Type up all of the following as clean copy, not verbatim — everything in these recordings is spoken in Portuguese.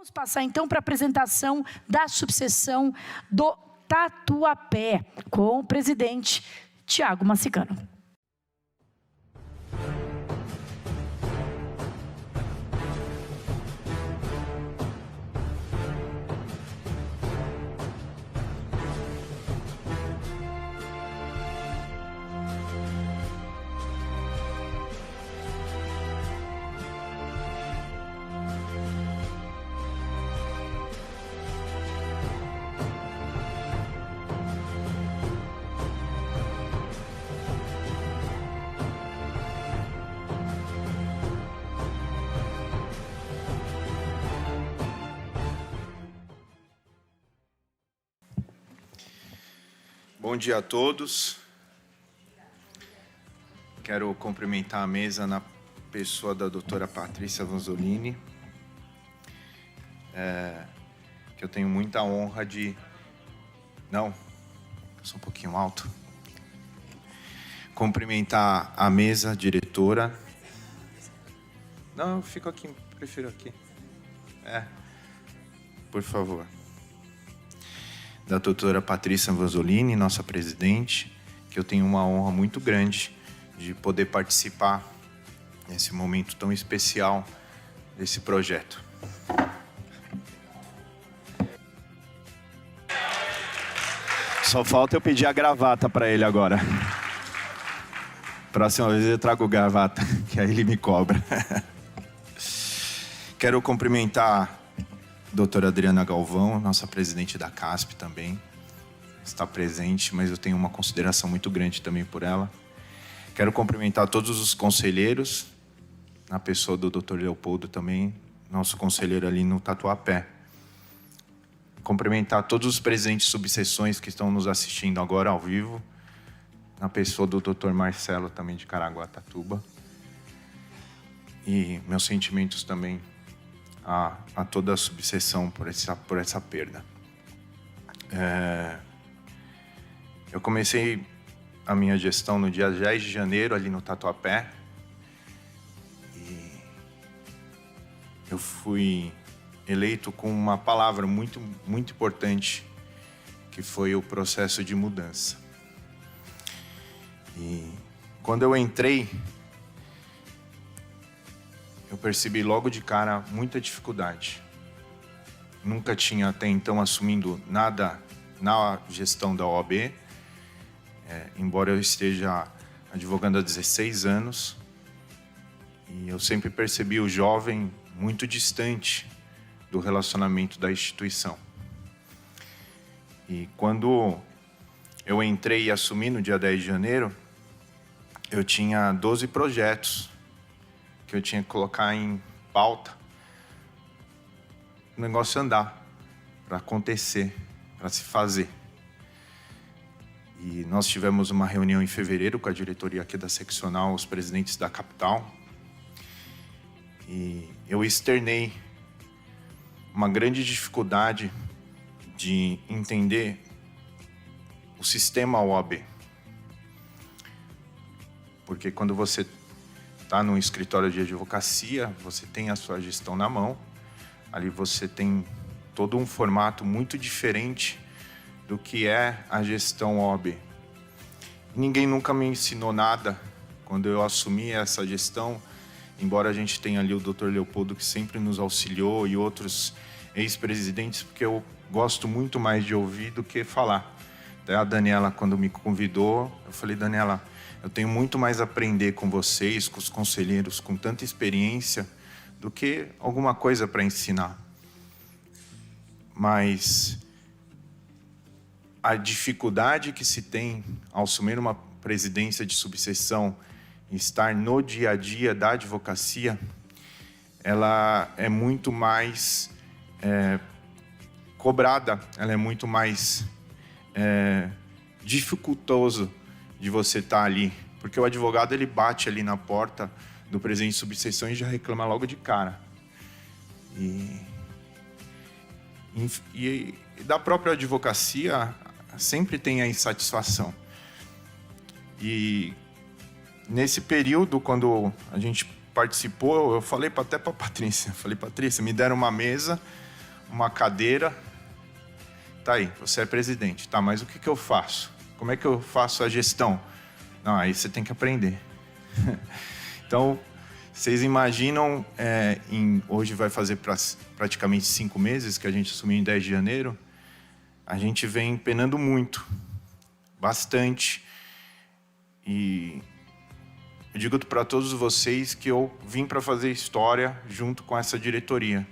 Vamos passar então para a apresentação da subseção do Tatuapé, com o presidente Tiago Massicano. Bom dia a todos. Quero cumprimentar a mesa na pessoa da doutora Patrícia Vanzolini, que eu tenho muita honra de... Não, eu sou um pouquinho alto. Cumprimentar a mesa, diretora. Não, eu fico aqui, prefiro aqui. Por favor. Da doutora Patrícia Vanzolini, nossa presidente, que eu tenho uma honra muito grande de poder participar nesse momento tão especial desse projeto. Só falta eu pedir a gravata para ele agora. Próxima vez eu trago gravata, que aí ele me cobra. Quero cumprimentar doutora Adriana Galvão, nossa presidente da CASP também, está presente, mas eu tenho uma consideração muito grande também por ela. Quero cumprimentar todos os conselheiros, na pessoa do Dr. Leopoldo também, nosso conselheiro ali no Tatuapé. Cumprimentar todos os presidentes de subseções que estão nos assistindo agora ao vivo, na pessoa do Dr. Marcelo também de Caraguatatuba. E meus sentimentos também a toda a subseção por essa perda. Eu comecei a minha gestão no dia 10 de janeiro, ali no Tatuapé. E eu fui eleito com uma palavra muito, muito importante, que foi o processo de mudança. E quando eu entrei, eu percebi logo de cara muita dificuldade. Nunca tinha até então assumindo nada na gestão da OAB, embora eu esteja advogando há 16 anos, e eu sempre percebi o jovem muito distante do relacionamento da instituição. E quando eu entrei e assumi no dia 10 de janeiro, eu tinha 12 projetos que eu tinha que colocar em pauta, o negócio andar, para acontecer, para se fazer. E nós tivemos uma reunião em fevereiro com a diretoria aqui da seccional, os presidentes da capital, e eu externei uma grande dificuldade de entender o sistema OAB. Porque quando você está num escritório de advocacia, você tem a sua gestão na mão, ali você tem todo um formato muito diferente do que é a gestão OAB. Ninguém nunca me ensinou nada quando eu assumi essa gestão, embora a gente tenha ali o Dr. Leopoldo, que sempre nos auxiliou, e outros ex-presidentes, porque eu gosto muito mais de ouvir do que falar. Até a Daniela, quando me convidou, eu falei: Daniela, eu tenho muito mais a aprender com vocês, com os conselheiros, com tanta experiência, do que alguma coisa para ensinar. Mas a dificuldade que se tem ao assumir uma presidência de subseção e estar no dia a dia da advocacia, ela é muito mais cobrada, ela é muito mais dificultoso de você estar ali, porque o advogado ele bate ali na porta do presidente de subseção e já reclama logo de cara. E da própria advocacia sempre tem a insatisfação. E nesse período, quando a gente participou, eu falei até para a Patrícia, falei: Patrícia, me deram uma mesa uma cadeira. Tá aí, você é presidente. Tá, mas o que eu faço? Como é que eu faço a gestão? Não, aí você tem que aprender. Então, vocês imaginam, hoje vai fazer praticamente 5 meses que a gente assumiu em 10 de janeiro, a gente vem penando muito, bastante. E eu digo para todos vocês que eu vim para fazer história junto com essa diretoria.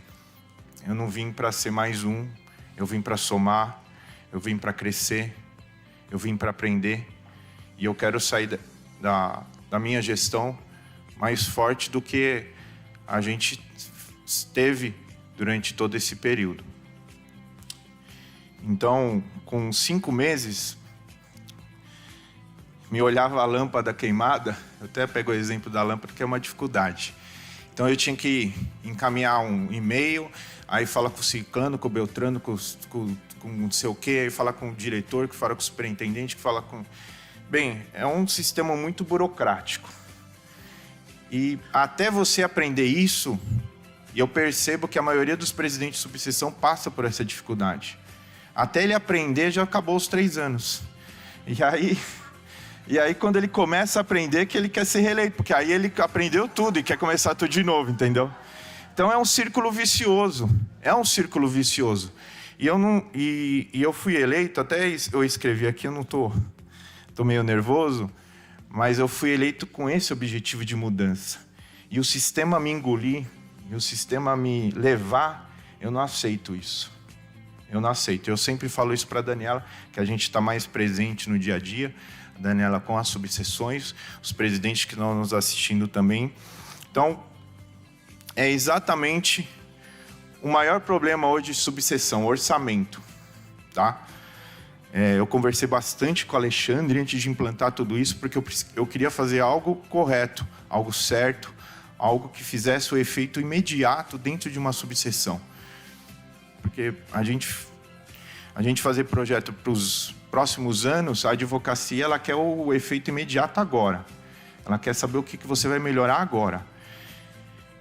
Eu não vim para ser mais um, eu vim para somar, eu vim para crescer, eu vim para aprender. E eu quero sair da minha gestão mais forte do que a gente esteve durante todo esse período. Então, com 5 meses, me olhava a lâmpada queimada, eu até pego o exemplo da lâmpada, que é uma dificuldade. Então, eu tinha que encaminhar um e-mail, aí fala com o ciclano, com o beltrano, com não sei o quê, aí fala com o diretor, que fala com o superintendente, que fala com... Bem, é um sistema muito burocrático. E até você aprender isso, e eu percebo que a maioria dos presidentes de subseção passa por essa dificuldade. Até ele aprender, já acabou os 3 anos. E aí, quando ele começa a aprender, que ele quer ser reeleito, porque aí ele aprendeu tudo e quer começar tudo de novo, entendeu? Então, é um círculo vicioso. É um círculo vicioso. E eu fui eleito, até eu escrevi aqui, eu não tô meio nervoso, mas eu fui eleito com esse objetivo de mudança. E o sistema me engolir, e o sistema me levar, eu não aceito isso. Eu não aceito. Eu sempre falo isso para a Daniela, que a gente está mais presente no dia a dia. A Daniela com as subseções, os presidentes que estão nos assistindo também. Então, é exatamente o maior problema hoje de subseção, orçamento. Tá? Eu conversei bastante com o Alexandre antes de implantar tudo isso, porque eu queria fazer algo correto, algo certo, algo que fizesse o efeito imediato dentro de uma subseção. Porque a gente fazer projeto para os próximos anos, a advocacia ela quer o efeito imediato agora. Ela quer saber o que você vai melhorar agora.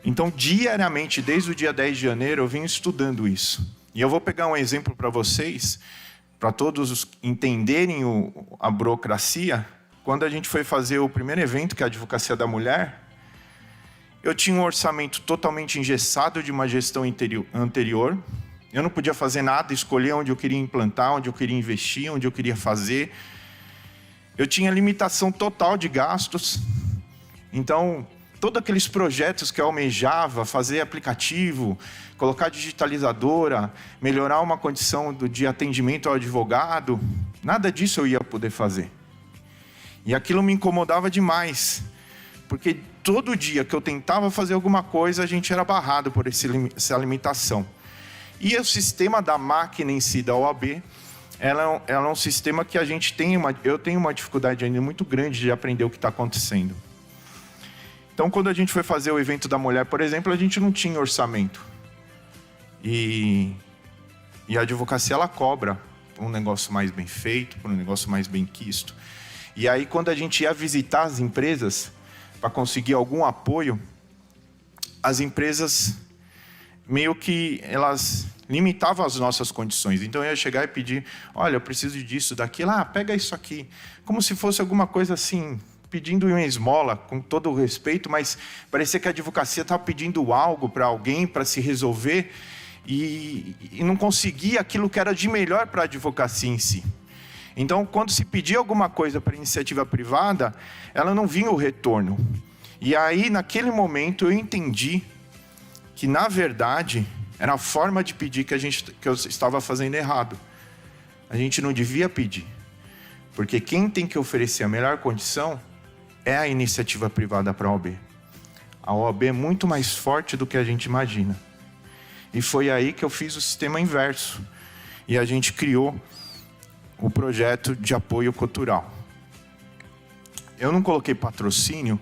Então, diariamente, desde o dia 10 de janeiro, eu venho estudando isso. E eu vou pegar um exemplo para vocês, para todos entenderem a burocracia. Quando a gente foi fazer o primeiro evento, que é a Advocacia da Mulher, eu tinha um orçamento totalmente engessado de uma gestão anterior. Eu não podia fazer nada, escolher onde eu queria implantar, onde eu queria investir, onde eu queria fazer. Eu tinha limitação total de gastos. Então, todos aqueles projetos que eu almejava, fazer aplicativo, colocar digitalizadora, melhorar uma condição de atendimento ao advogado, nada disso eu ia poder fazer. E aquilo me incomodava demais, porque todo dia que eu tentava fazer alguma coisa, a gente era barrado por essa limitação. E o sistema da máquina em si, da OAB, ela é um sistema que eu tenho uma dificuldade ainda muito grande de aprender o que está acontecendo. Então, quando a gente foi fazer o evento da mulher, por exemplo, a gente não tinha orçamento. E a advocacia, ela cobra por um negócio mais bem feito, por um negócio mais bem quisto. E aí, quando a gente ia visitar as empresas para conseguir algum apoio, as empresas meio que elas limitavam as nossas condições. Então, eu ia chegar e pedir, olha, eu preciso disso, daquilo, pega isso aqui. Como se fosse alguma coisa assim, pedindo uma esmola, com todo o respeito, mas parecia que a advocacia estava pedindo algo para alguém, para se resolver, e não conseguia aquilo que era de melhor para a advocacia em si. Então, quando se pedia alguma coisa para a iniciativa privada, ela não vinha o retorno. E aí, naquele momento, eu entendi que, na verdade, era a forma de pedir que eu estava fazendo errado. A gente não devia pedir. Porque quem tem que oferecer a melhor condição é a iniciativa privada para a OAB. A OAB é muito mais forte do que a gente imagina. E foi aí que eu fiz o sistema inverso. E a gente criou o projeto de apoio cultural. Eu não coloquei patrocínio,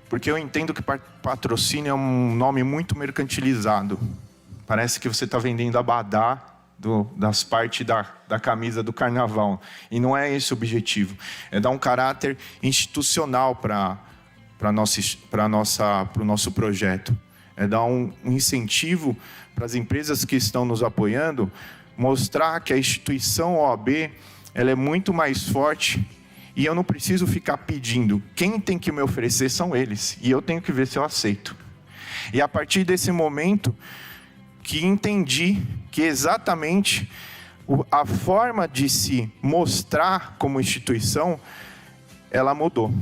porque eu entendo que patrocínio é um nome muito mercantilizado. Parece que você está vendendo abadá das partes da camisa do carnaval. E não é esse o objetivo. É dar um caráter institucional para o nosso projeto. é dar um incentivo para as empresas que estão nos apoiando, mostrar que a instituição OAB ela é muito mais forte e eu não preciso ficar pedindo. Quem tem que me oferecer são eles, e eu tenho que ver se eu aceito. E a partir desse momento que entendi que exatamente a forma de se mostrar como instituição, ela mudou.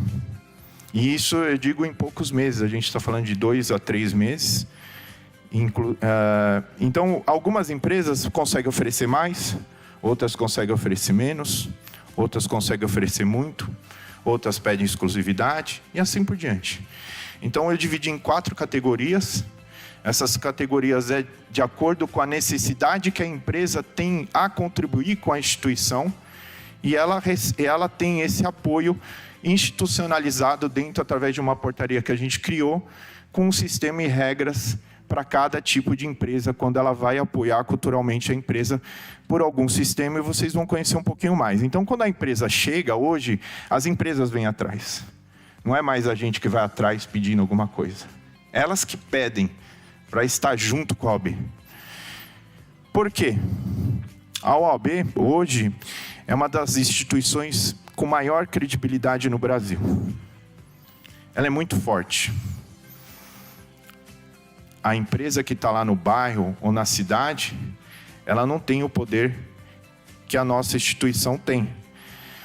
E isso eu digo em poucos meses, a gente está falando de 2 a 3 meses. Então, algumas empresas conseguem oferecer mais, outras conseguem oferecer menos, outras conseguem oferecer muito, outras pedem exclusividade e assim por diante. Então, eu dividi em 4 categorias. Essas categorias é de acordo com a necessidade que a empresa tem a contribuir com a instituição e ela tem esse apoio institucionalizado dentro, através de uma portaria que a gente criou, com um sistema e regras para cada tipo de empresa, quando ela vai apoiar culturalmente a empresa por algum sistema, e vocês vão conhecer um pouquinho mais. Então, quando a empresa chega hoje, as empresas vêm atrás. Não é mais a gente que vai atrás pedindo alguma coisa. Elas que pedem para estar junto com a OAB. Por quê? A OAB, hoje, é uma das instituições com maior credibilidade no Brasil. Ela é muito forte. A empresa que está lá no bairro ou na cidade, ela não tem o poder que a nossa instituição tem.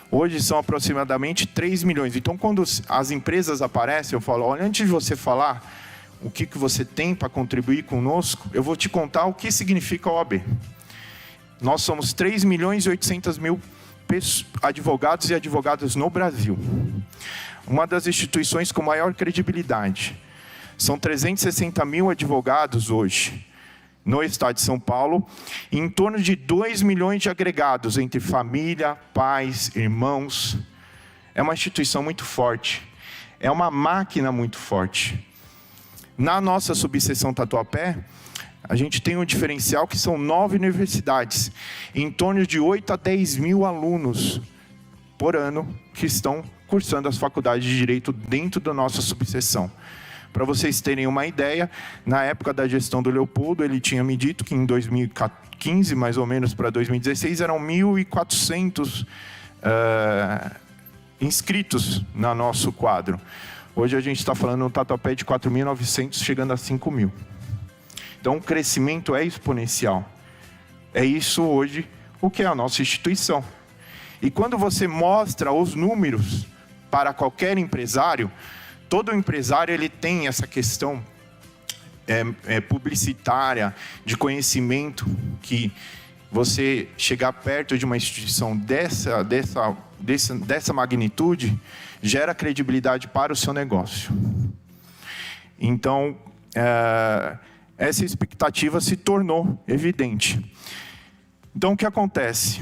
Hoje são aproximadamente 3 milhões. Então, quando as empresas aparecem, eu falo, olha, antes de você falar o que você tem para contribuir conosco, eu vou te contar o que significa a OAB. Nós somos 3 milhões e 800 mil advogados e advogadas no Brasil. Uma das instituições com maior credibilidade. São 360 mil advogados hoje no estado de São Paulo, e em torno de 2 milhões de agregados entre família, pais, irmãos. É uma instituição muito forte, é uma máquina muito forte. Na nossa subseção Tatuapé, a gente tem um diferencial que são 9 universidades, em torno de 8 a 10 mil alunos por ano que estão cursando as faculdades de Direito dentro da nossa subseção. Para vocês terem uma ideia, na época da gestão do Leopoldo, ele tinha me dito que em 2015, mais ou menos, para 2016, eram 1.400 inscritos no nosso quadro. Hoje a gente está falando no Tatuapé de 4.900, chegando a 5.000. Então o crescimento é exponencial. É isso hoje o que é a nossa instituição. E quando você mostra os números para qualquer empresário, todo empresário ele tem essa questão publicitária, de conhecimento, que você chegar perto de uma instituição dessa magnitude, gera credibilidade para o seu negócio. Então, essa expectativa se tornou evidente. Então, o que acontece?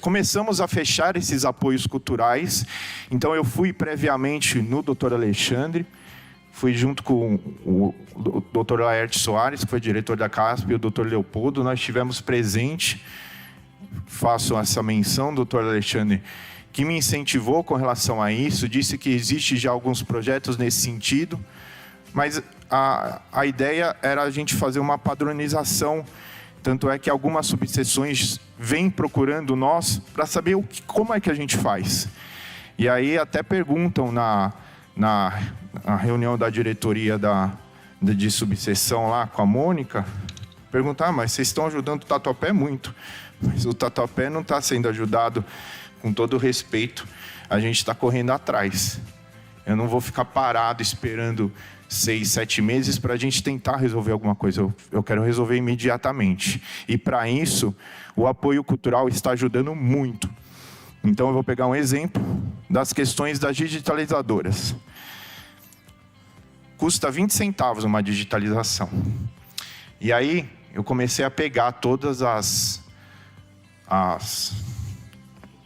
Começamos a fechar esses apoios culturais. Então, eu fui previamente no Dr. Alexandre, fui junto com o Dr. Laerte Soares, que foi diretor da CASP, e o Dr. Leopoldo. Nós estivemos presentes, faço essa menção, Dr. Alexandre, que me incentivou com relação a isso, disse que existe já alguns projetos nesse sentido, mas a ideia era a gente fazer uma padronização. Tanto é que algumas subseções vêm procurando nós para saber como é que a gente faz. E aí até perguntam na reunião da diretoria de subseção lá com a Mônica, perguntar, mas vocês estão ajudando o Tatuapé muito, mas o Tatuapé não está sendo ajudado com todo o respeito, a gente está correndo atrás. Eu não vou ficar parado esperando 6, 7 meses para a gente tentar resolver alguma coisa. Eu quero resolver imediatamente. E para isso, o apoio cultural está ajudando muito. Então, eu vou pegar um exemplo das questões das digitalizadoras. Custa 20 centavos uma digitalização. E aí, eu comecei a pegar todas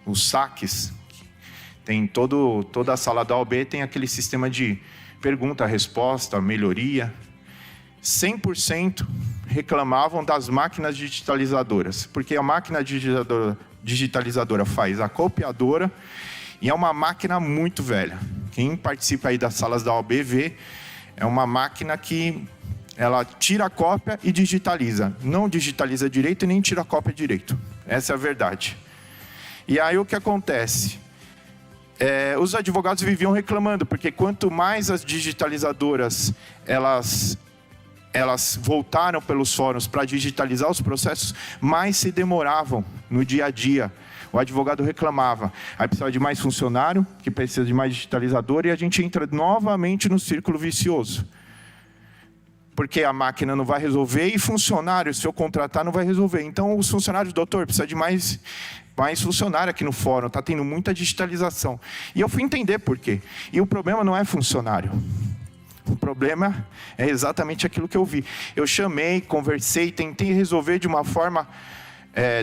os saques. Tem toda a sala da OAB tem aquele sistema de pergunta, resposta, melhoria. 100% reclamavam das máquinas digitalizadoras, porque a máquina digitalizadora faz a copiadora e é uma máquina muito velha. Quem participa aí das salas da OAB vê, é uma máquina que ela tira a cópia e digitaliza. Não digitaliza direito e nem tira a cópia direito. Essa é a verdade. E aí o que acontece? Os advogados viviam reclamando, porque quanto mais as digitalizadoras elas voltaram pelos fóruns para digitalizar os processos, mais se demoravam no dia a dia. O advogado reclamava. Aí precisava de mais funcionário, que precisa de mais digitalizador, e a gente entra novamente no círculo vicioso. Porque a máquina não vai resolver e funcionário, se eu contratar, não vai resolver. Então, os funcionários, doutor, precisa de mais funcionário aqui no fórum, está tendo muita digitalização. E eu fui entender por quê. E o problema não é funcionário. O problema é exatamente aquilo que eu vi. Eu chamei, conversei, tentei resolver de uma forma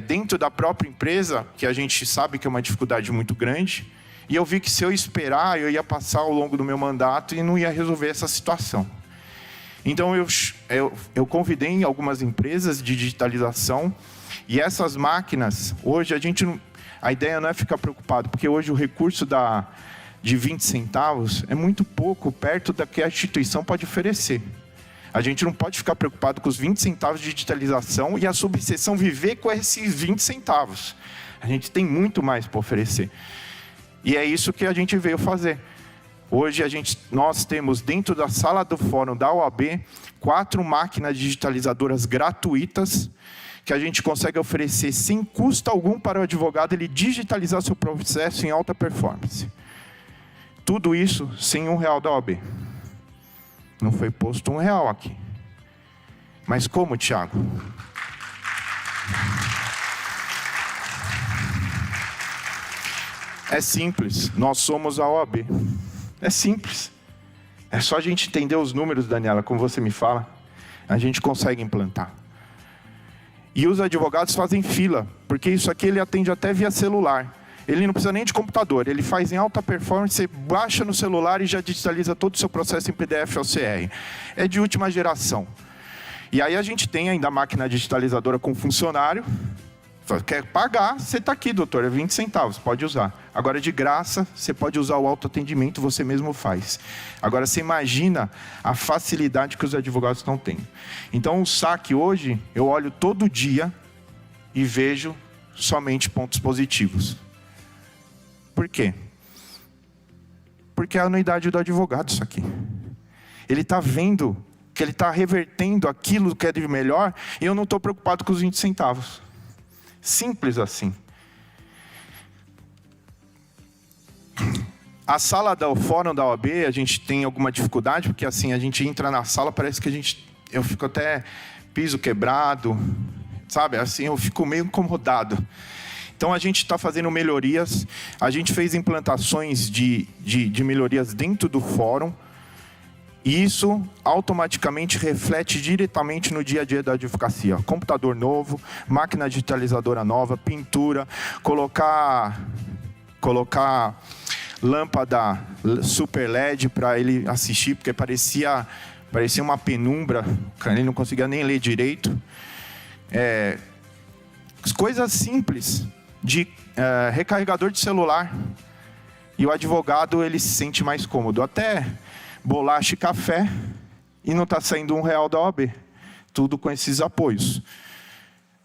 dentro da própria empresa, que a gente sabe que é uma dificuldade muito grande, e eu vi que se eu esperar, eu ia passar ao longo do meu mandato e não ia resolver essa situação. Então eu convidei algumas empresas de digitalização, e essas máquinas, hoje a ideia não é ficar preocupado, porque hoje o recurso de 20 centavos é muito pouco perto da que a instituição pode oferecer. A gente não pode ficar preocupado com os 20 centavos de digitalização e a subseção viver com esses 20 centavos. A gente tem muito mais para oferecer. E é isso que a gente veio fazer. Hoje nós temos dentro da sala do fórum da OAB 4 máquinas digitalizadoras gratuitas que a gente consegue oferecer sem custo algum para o advogado ele digitalizar seu processo em alta performance. Tudo isso sem R$1 da OAB. Não foi posto R$1 aqui. Mas como, Tiago? É simples. Nós somos a OAB. É simples. É só a gente entender os números, Daniela, como você me fala. A gente consegue implantar. E os advogados fazem fila, porque isso aqui ele atende até via celular. Ele não precisa nem de computador, ele faz em alta performance, você baixa no celular e já digitaliza todo o seu processo em PDF ou CR. É de última geração. E aí a gente tem ainda a máquina digitalizadora com funcionário. Quer pagar, você está aqui, doutor, é 20 centavos, pode usar. Agora, de graça, você pode usar o autoatendimento, você mesmo faz. Agora, você imagina a facilidade que os advogados estão tendo. Então, o saque hoje, eu olho todo dia e vejo somente pontos positivos. Por quê? Porque é a anuidade do advogado isso aqui. Ele está vendo que ele está revertendo aquilo que é de melhor e eu não estou preocupado com os 20 centavos. Simples assim. A sala do fórum da OAB, a gente tem alguma dificuldade, porque assim, a gente entra na sala, parece que eu fico até piso quebrado, sabe? Assim, eu fico meio incomodado. Então, a gente está fazendo melhorias, a gente fez implantações de melhorias dentro do fórum, e isso automaticamente reflete diretamente no dia a dia da advocacia. Computador novo, máquina digitalizadora nova, pintura, colocar lâmpada super LED para ele assistir, porque parecia uma penumbra, ele não conseguia nem ler direito. Coisas simples, de recarregador de celular. E o advogado ele se sente mais cômodo. Até bolacha e café, e não está saindo R$1 da OAB. Tudo com esses apoios.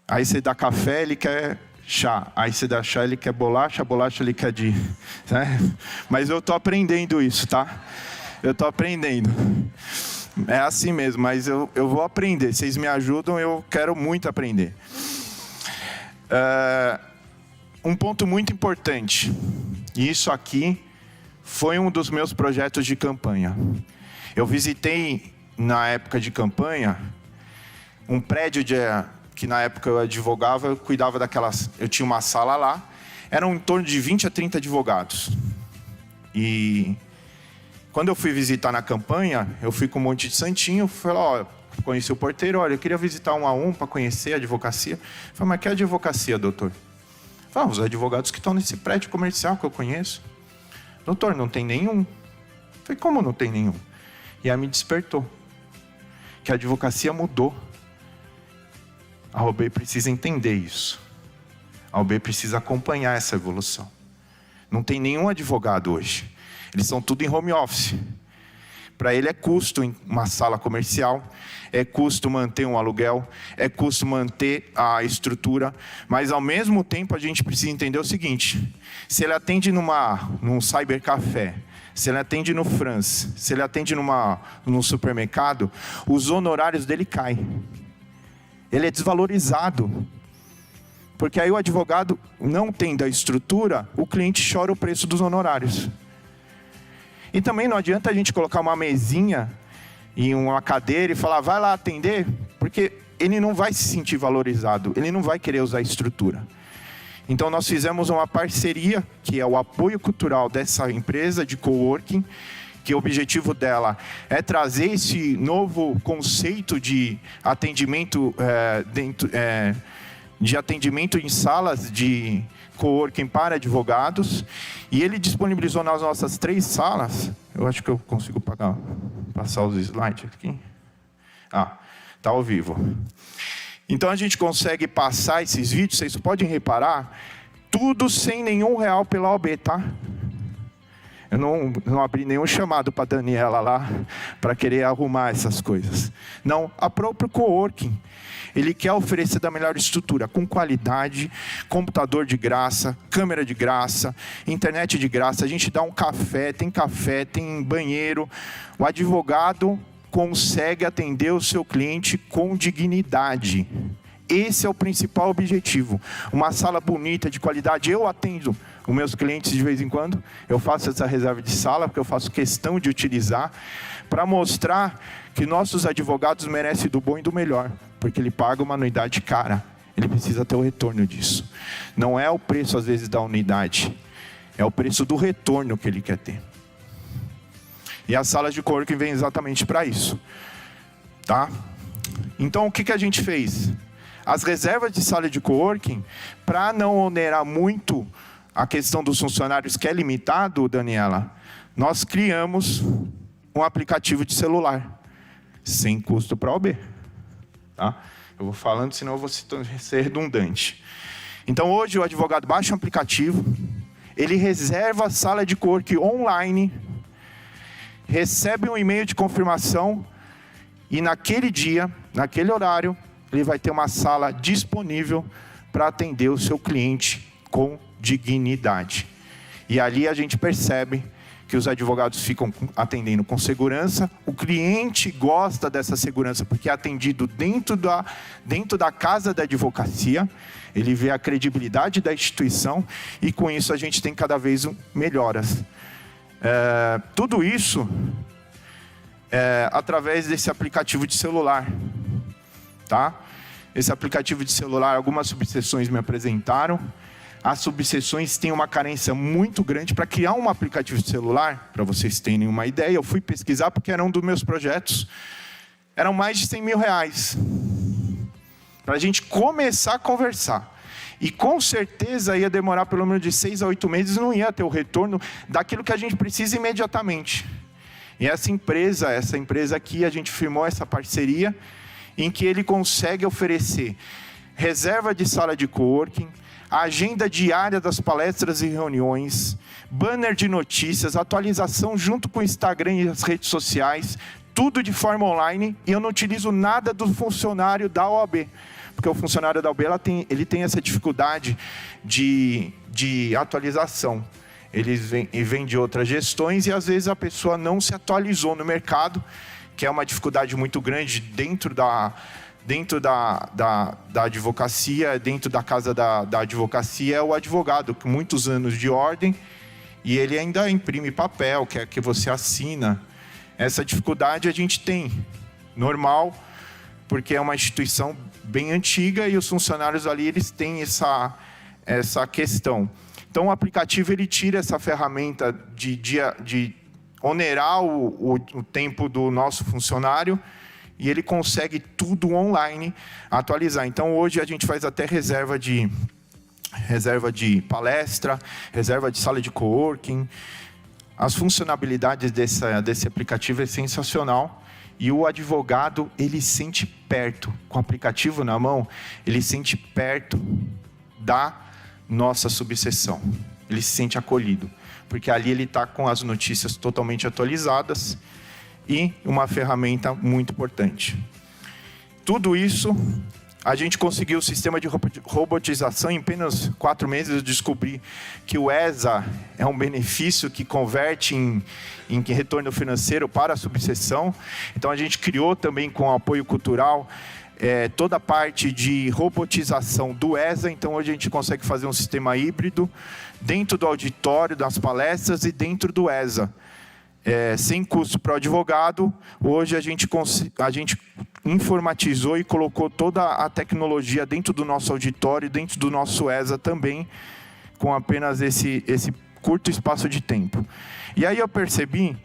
Aí você dá café, ele quer chá. Aí você dá chá, ele quer bolacha, bolacha ele quer de... Né? Mas eu estou aprendendo isso, tá? Eu estou aprendendo. É assim mesmo, mas eu vou aprender. Vocês me ajudam, eu quero muito aprender. Um ponto muito importante. E isso aqui foi um dos meus projetos de campanha. Eu visitei, na época de campanha, um prédio que na época eu advogava, eu cuidava eu tinha uma sala lá, eram em torno de 20 a 30 advogados. E quando eu fui visitar na campanha, eu fui com um monte de santinho, falei, conheci o porteiro, eu queria visitar um a um para conhecer a advocacia. Eu falei, mas que advocacia, doutor? Eu falei, os advogados que estão nesse prédio comercial que eu conheço. Doutor, não tem nenhum. Eu falei, como não tem nenhum? E aí me despertou. Que a advocacia mudou. A OAB precisa entender isso. A OAB precisa acompanhar essa evolução. Não tem nenhum advogado hoje. Eles são tudo em home office. Para ele é custo em uma sala comercial, é custo manter um aluguel, é custo manter a estrutura, mas ao mesmo tempo a gente precisa entender o seguinte: se ele atende num cybercafé, se ele atende no France, se ele atende num supermercado, os honorários dele caem. Ele é desvalorizado. Porque aí o advogado, não tendo a estrutura, o cliente chora o preço dos honorários. E também não adianta a gente colocar uma mesinha em uma cadeira e falar, vai lá atender, porque ele não vai se sentir valorizado, ele não vai querer usar a estrutura. Então nós fizemos uma parceria, que é o apoio cultural dessa empresa de coworking, que o objetivo dela é trazer esse novo conceito de atendimento de atendimento em salas de coworking para advogados, e ele disponibilizou nas nossas 3 salas. Eu acho que eu consigo passar os slides aqui. Está ao vivo. Então a gente consegue passar esses vídeos, vocês podem reparar, tudo sem nenhum real pela OAB, tá? Eu não abri nenhum chamado para a Daniela lá, para querer arrumar essas coisas. Não, a própria coworking, ele quer oferecer da melhor estrutura, com qualidade, computador de graça, câmera de graça, internet de graça. A gente dá um café, tem banheiro. O advogado consegue atender o seu cliente com dignidade. Esse é o principal objetivo. Uma sala bonita, de qualidade. Eu atendo os meus clientes de vez em quando. Eu faço essa reserva de sala, porque eu faço questão de utilizar, para mostrar que nossos advogados merecem do bom e do melhor, porque ele paga uma anuidade cara. Ele precisa ter o retorno disso. Não é o preço, às vezes, da unidade. É o preço do retorno que ele quer ter. E as salas de coworking vêm exatamente para isso. Tá? Então, o que a gente fez? As reservas de sala de coworking, para não onerar muito a questão dos funcionários, que é limitado, Daniela, nós criamos um aplicativo de celular, sem custo para a OAB. Tá? Eu vou falando, senão eu vou ser redundante. Então, hoje, o advogado baixa um aplicativo, ele reserva a sala de coworking online, recebe um e-mail de confirmação, e naquele dia, naquele horário, ele vai ter uma sala disponível para atender o seu cliente com dignidade. E ali a gente percebe que os advogados ficam atendendo com segurança, o cliente gosta dessa segurança porque é atendido dentro da casa da advocacia, ele vê a credibilidade da instituição, e com isso a gente tem cada vez melhoras. Tudo isso através desse aplicativo de celular. Tá? Esse aplicativo de celular, algumas subseções me apresentaram. As subseções têm uma carência muito grande. Para criar um aplicativo de celular, para vocês terem uma ideia, eu fui pesquisar porque era um dos meus projetos. Eram mais de 100 mil reais. Para a gente começar a conversar. E com certeza ia demorar pelo menos de 6 a 8 meses, não ia ter o retorno daquilo que a gente precisa imediatamente. E essa empresa aqui, a gente firmou essa parceria, em que ele consegue oferecer reserva de sala de coworking, agenda diária das palestras e reuniões, banner de notícias, atualização junto com o Instagram e as redes sociais, tudo de forma online, e eu não utilizo nada do funcionário da OAB, porque o funcionário da OAB ele tem essa dificuldade de atualização. Eles vêm de outras gestões e às vezes a pessoa não se atualizou no mercado, que é uma dificuldade muito grande dentro da advocacia, dentro da casa da advocacia, é o advogado, com muitos anos de ordem, e ele ainda imprime papel, quer que você assina. Essa dificuldade a gente tem, normal, porque é uma instituição bem antiga e os funcionários ali eles têm essa questão. Então o aplicativo ele tira essa ferramenta de onerar o tempo do nosso funcionário, e ele consegue tudo online atualizar. Então hoje a gente faz até reserva de palestra, reserva de sala de coworking. As funcionalidades desse aplicativo é sensacional, e o advogado ele sente perto, com o aplicativo na mão, ele sente perto da nossa subseção, ele se sente acolhido, porque ali ele está com as notícias totalmente atualizadas, e uma ferramenta muito importante. Tudo isso, a gente conseguiu o sistema de robotização em apenas 4 meses. Eu descobri que o ESA é um benefício que converte em retorno financeiro para a subseção. Então, a gente criou também com apoio cultural toda a parte de robotização do ESA. Então, hoje a gente consegue fazer um sistema híbrido dentro do auditório, das palestras e dentro do ESA. Sem custo para o advogado. Hoje a gente informatizou e colocou toda a tecnologia dentro do nosso auditório, dentro do nosso ESA também, com apenas esse curto espaço de tempo. E aí eu percebi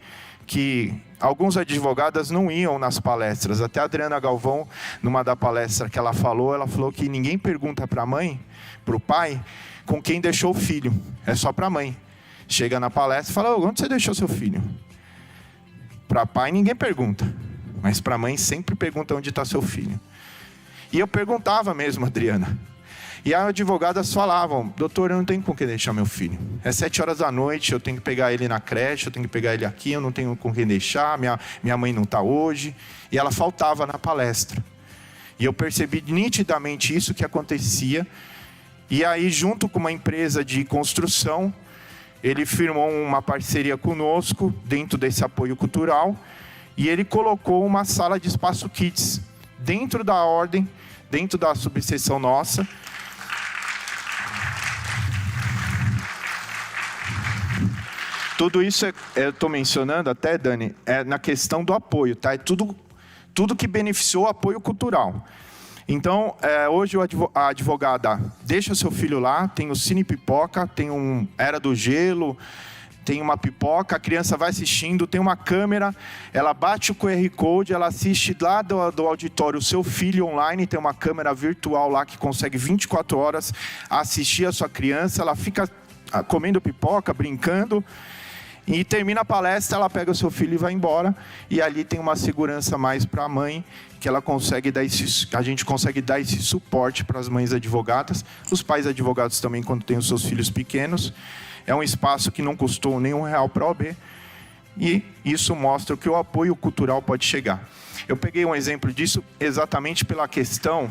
que alguns advogadas não iam nas palestras. Até a Adriana Galvão, numa da palestra que ela falou que ninguém pergunta para a mãe, para o pai, com quem deixou o filho. É só para a mãe. Chega na palestra e fala: onde você deixou seu filho? Para pai ninguém pergunta, mas para mãe sempre pergunta onde está seu filho. E eu perguntava mesmo, Adriana. E as advogadas falavam: doutor, eu não tenho com quem deixar meu filho. É 7 horas da noite, eu tenho que pegar ele na creche, eu tenho que pegar ele aqui, eu não tenho com quem deixar, minha mãe não está hoje. E ela faltava na palestra. E eu percebi nitidamente isso que acontecia. E aí, junto com uma empresa de construção, ele firmou uma parceria conosco dentro desse apoio cultural e ele colocou uma sala de espaço kids dentro da ordem, dentro da subseção nossa. Tudo isso eu estou mencionando até, Dani, na questão do apoio, tá? É tudo que beneficiou o apoio cultural. Então, hoje a advogada deixa seu filho lá, tem o Cine Pipoca, tem Era do Gelo, tem uma pipoca, a criança vai assistindo, tem uma câmera, ela bate o QR Code, ela assiste lá do auditório o seu filho online, tem uma câmera virtual lá que consegue 24 horas assistir a sua criança, ela fica comendo pipoca, brincando, e termina a palestra, ela pega o seu filho e vai embora, e ali tem uma segurança mais para a mãe, que ela consegue a gente consegue dar esse suporte para as mães advogadas, os pais advogados também quando têm os seus filhos pequenos. É um espaço que não custou nenhum real para a OAB, e isso mostra que o apoio cultural pode chegar. Eu peguei um exemplo disso exatamente pela questão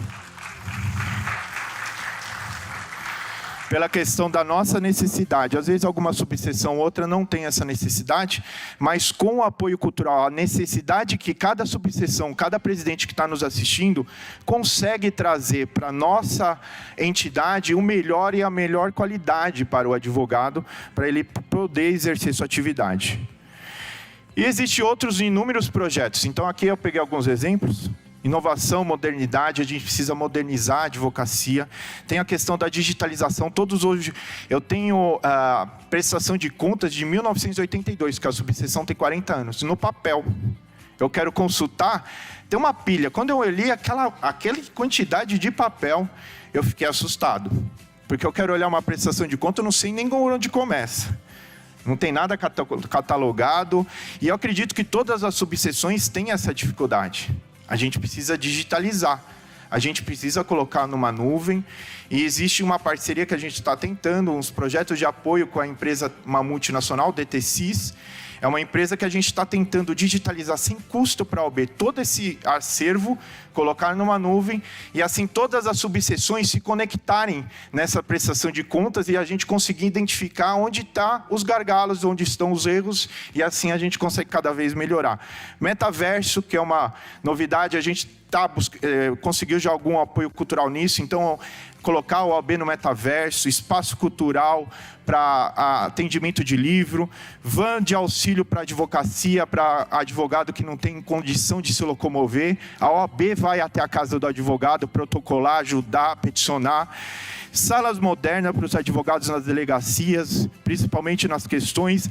da nossa necessidade. Às vezes alguma subseção ou outra não tem essa necessidade, mas com o apoio cultural, a necessidade que cada subseção, cada presidente que está nos assistindo, consegue trazer para a nossa entidade o melhor e a melhor qualidade para o advogado, para ele poder exercer sua atividade. E existem outros inúmeros projetos. Então aqui eu peguei alguns exemplos. Inovação, modernidade, a gente precisa modernizar a advocacia. Tem a questão da digitalização. Todos hoje, eu tenho a prestação de contas de 1982, que a subseção tem 40 anos, no papel. Eu quero consultar, tem uma pilha. Quando eu li aquela quantidade de papel, eu fiquei assustado. Porque eu quero olhar uma prestação de conta, eu não sei nem onde começa. Não tem nada catalogado. E eu acredito que todas as subseções têm essa dificuldade. A gente precisa digitalizar, a gente precisa colocar numa nuvem, e existe uma parceria que a gente está tentando, uns projetos de apoio com a empresa, uma multinacional, DTSys. É uma empresa que a gente está tentando digitalizar sem custo para a OAB todo esse acervo, colocar numa nuvem, e assim todas as subseções se conectarem nessa prestação de contas e a gente conseguir identificar onde estão os gargalos, onde estão os erros, e assim a gente consegue cada vez melhorar. Metaverso, que é uma novidade, a gente conseguiu já algum apoio cultural nisso, então colocar o OAB no metaverso, espaço cultural para atendimento de livro, van de auxílio para advocacia, para advogado que não tem condição de se locomover, a OAB vai até a casa do advogado, protocolar, ajudar, peticionar, salas modernas para os advogados nas delegacias, principalmente nas questões,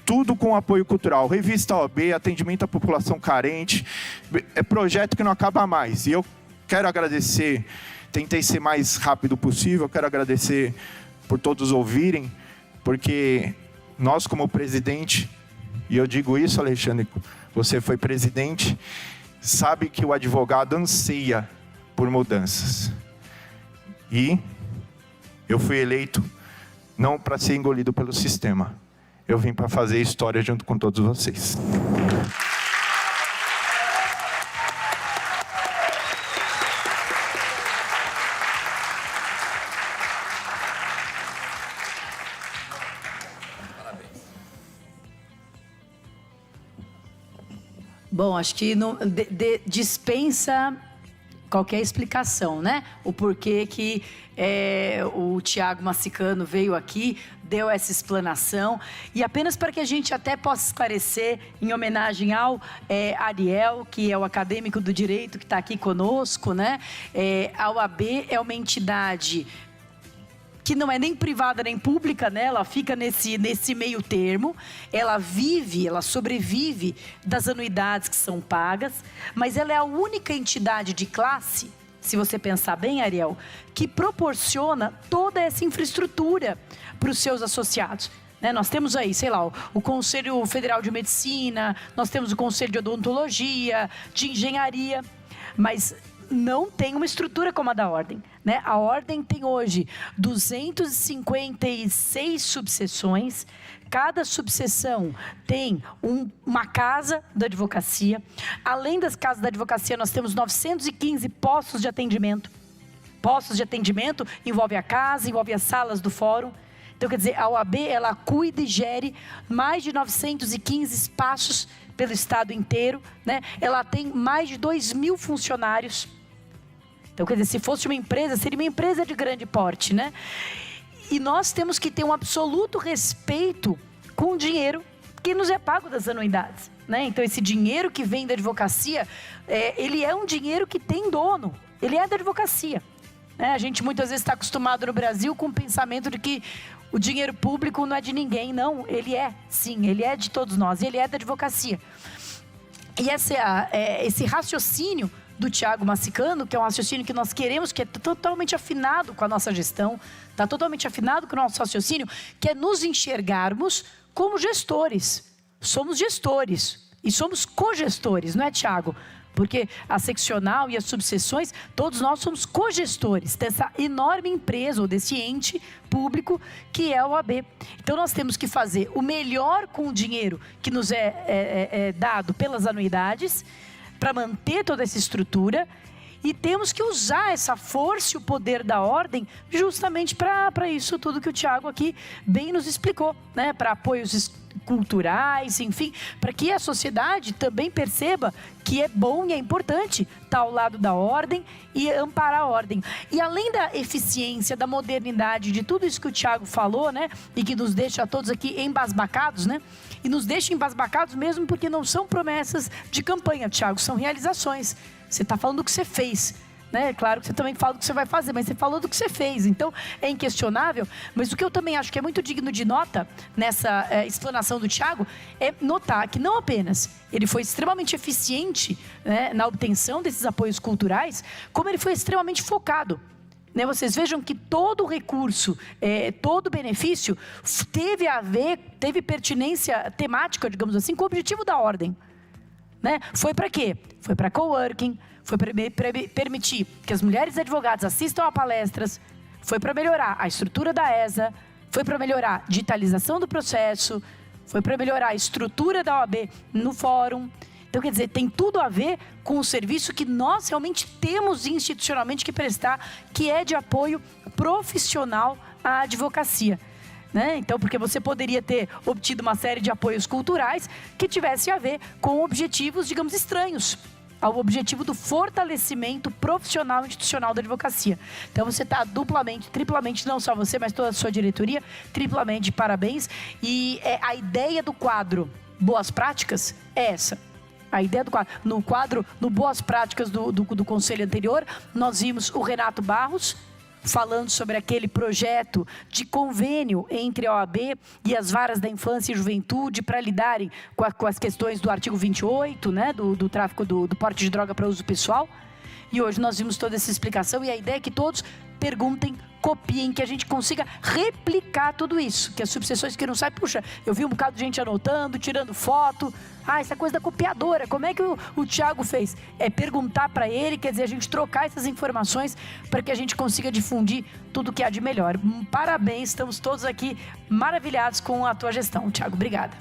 tudo com apoio cultural, revista OAB, atendimento à população carente, é projeto que não acaba mais. E eu quero agradecer, tentei ser mais rápido possível, quero agradecer por todos ouvirem, porque nós como presidente, e eu digo isso, Alexandre, você foi presidente, sabe que o advogado anseia por mudanças. E eu fui eleito não para ser engolido pelo sistema. Eu vim para fazer história junto com todos vocês. Bom, acho que dispensa qualquer explicação, né? O porquê que o Thiago Massicano veio aqui, deu essa explanação. E apenas para que a gente até possa esclarecer, em homenagem ao Ariel, que é o acadêmico do direito que está aqui conosco, né? A OAB é uma entidade que não é nem privada nem pública, né? Ela fica nesse meio termo, ela sobrevive das anuidades que são pagas, mas ela é a única entidade de classe, se você pensar bem, Ariel, que proporciona toda essa infraestrutura para os seus associados. Né? Nós temos aí, sei lá, o Conselho Federal de Medicina, nós temos o Conselho de Odontologia, de Engenharia, mas não tem uma estrutura como a da Ordem. Né? A Ordem tem hoje 256 subseções. Cada subseção tem uma casa da advocacia. Além das casas da advocacia, nós temos 915 postos de atendimento. Postos de atendimento envolve a casa, envolve as salas do fórum. Então, quer dizer, a OAB, ela cuida e gere mais de 915 espaços pelo estado inteiro. Né? Ela tem mais de 2.000 funcionários. Então, quer dizer, se fosse uma empresa, seria uma empresa de grande porte, né? E nós temos que ter um absoluto respeito com o dinheiro que nos é pago das anuidades, né? Então, esse dinheiro que vem da advocacia, ele é um dinheiro que tem dono, ele é da advocacia. Né? A gente muitas vezes está acostumado no Brasil com o pensamento de que o dinheiro público não é de ninguém. Não, ele é, sim, ele é de todos nós, ele é da advocacia. E esse raciocínio do Thiago Massicano, que é um raciocínio que nós queremos, que é totalmente afinado com a nossa gestão, está totalmente afinado com o nosso raciocínio, que é nos enxergarmos como gestores. Somos gestores e somos cogestores, não é, Thiago? Porque a seccional e as subseções, todos nós somos cogestores dessa enorme empresa ou desse ente público que é a OAB. Então nós temos que fazer o melhor com o dinheiro que nos é dado pelas anuidades, para manter toda essa estrutura, e temos que usar essa força e o poder da Ordem justamente para isso tudo que o Thiago aqui bem nos explicou, né? Para apoios culturais, enfim, para que a sociedade também perceba que é bom e é importante estar ao lado da Ordem e amparar a Ordem. E além da eficiência, da modernidade, de tudo isso que o Thiago falou, né? E que nos deixa todos aqui embasbacados, né? E nos deixa embasbacados mesmo porque não são promessas de campanha, Thiago, são realizações. Você está falando do que você fez, né? Claro que você também fala do que você vai fazer, mas você falou do que você fez. Então, é inquestionável. Mas o que eu também acho que é muito digno de nota nessa explanação do Thiago é notar que não apenas ele foi extremamente eficiente, né, na obtenção desses apoios culturais, como ele foi extremamente focado. Né, vocês vejam que todo o recurso, todo o benefício teve pertinência temática, digamos assim, com o objetivo da Ordem. Né? Foi para quê? Foi para coworking, foi para permitir que as mulheres advogadas assistam a palestras, foi para melhorar a estrutura da ESA, foi para melhorar a digitalização do processo, foi para melhorar a estrutura da OAB no fórum. Então, quer dizer, tem tudo a ver com o serviço que nós realmente temos institucionalmente que prestar, que é de apoio profissional à advocacia. Né? Então, porque você poderia ter obtido uma série de apoios culturais que tivesse a ver com objetivos, digamos, estranhos ao objetivo do fortalecimento profissional e institucional da advocacia. Então, você está duplamente, triplamente, não só você, mas toda a sua diretoria, triplamente de parabéns. E a ideia do quadro Boas Práticas é essa. A ideia do quadro, no Boas Práticas do conselho anterior, nós vimos o Renato Barros falando sobre aquele projeto de convênio entre a OAB e as varas da infância e juventude para lidarem com as questões do artigo 28, né, do tráfico do porte de droga para uso pessoal. E hoje nós vimos toda essa explicação e a ideia é que todos perguntem, copiem, que a gente consiga replicar tudo isso. Que as subseções que não saem, puxa, eu vi um bocado de gente anotando, tirando foto. Essa coisa da copiadora, como é que o Thiago fez? É perguntar para ele, quer dizer, a gente trocar essas informações para que a gente consiga difundir tudo que há de melhor. Parabéns, estamos todos aqui maravilhados com a tua gestão, Thiago. Obrigada.